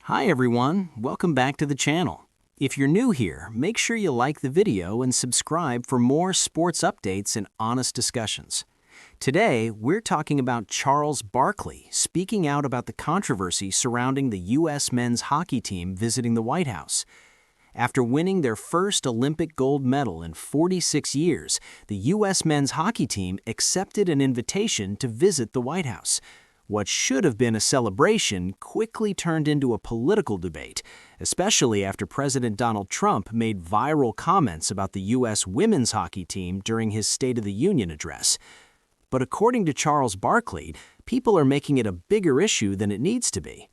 Hi everyone, welcome back to the channel. If you're new here, make sure you like the video and subscribe for more sports updates and honest discussions. Today, we're talking about Charles Barkley speaking out about the controversy surrounding the U.S. men's hockey team visiting the White House. After winning their first Olympic gold medal in 46 years, the U.S. men's hockey team accepted an invitation to visit the White House. What should have been a celebration quickly turned into a political debate, especially after President Donald Trump made viral comments about the U.S. women's hockey team during his State of the Union address. But according to Charles Barkley, people are making it a bigger issue than it needs to be.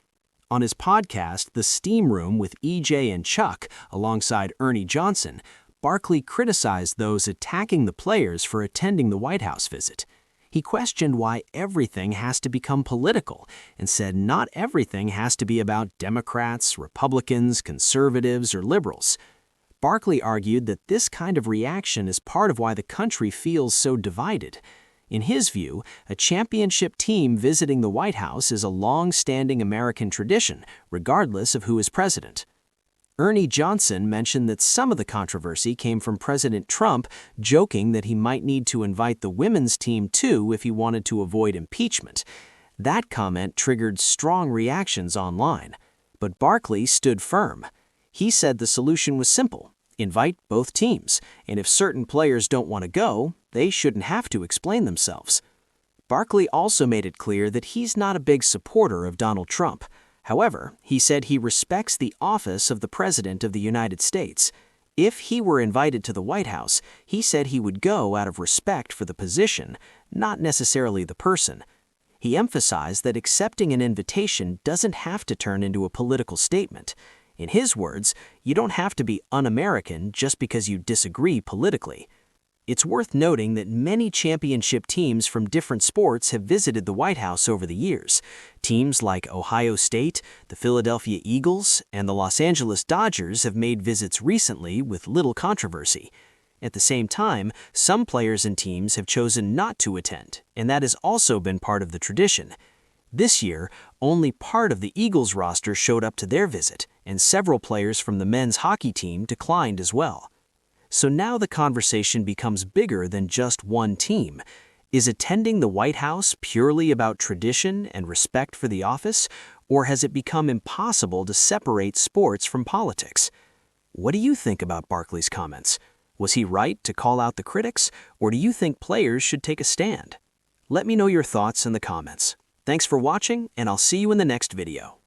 On his podcast, The Steam Room with EJ and Chuck, alongside Ernie Johnson, Barkley criticized those attacking the players for attending the White House visit. He questioned why everything has to become political and said not everything has to be about Democrats, Republicans, conservatives, or liberals. Barkley argued that this kind of reaction is part of why the country feels so divided. In his view, a championship team visiting the White House is a long-standing American tradition, regardless of who is president. Ernie Johnson mentioned that some of the controversy came from President Trump joking that he might need to invite the women's team too if he wanted to avoid impeachment. That comment triggered strong reactions online. But Barkley stood firm. He said the solution was simple: invite both teams, and if certain players don't want to go, they shouldn't have to explain themselves. Barkley also made it clear that he's not a big supporter of Donald Trump. However, he said he respects the office of the President of the United States. If he were invited to the White House, he said he would go out of respect for the position, not necessarily the person. He emphasized that accepting an invitation doesn't have to turn into a political statement. In his words, you don't have to be un-American just because you disagree politically. It's worth noting that many championship teams from different sports have visited the White House over the years. Teams like Ohio State, the Philadelphia Eagles, and the Los Angeles Dodgers have made visits recently with little controversy. At the same time, some players and teams have chosen not to attend, and that has also been part of the tradition. This year, only part of the Eagles roster showed up to their visit, and several players from the men's hockey team declined as well. So now the conversation becomes bigger than just one team. Is attending the White House purely about tradition and respect for the office, or has it become impossible to separate sports from politics? What do you think about Barkley's comments? Was he right to call out the critics, or do you think players should take a stand? Let me know your thoughts in the comments. Thanks for watching, and I'll see you in the next video.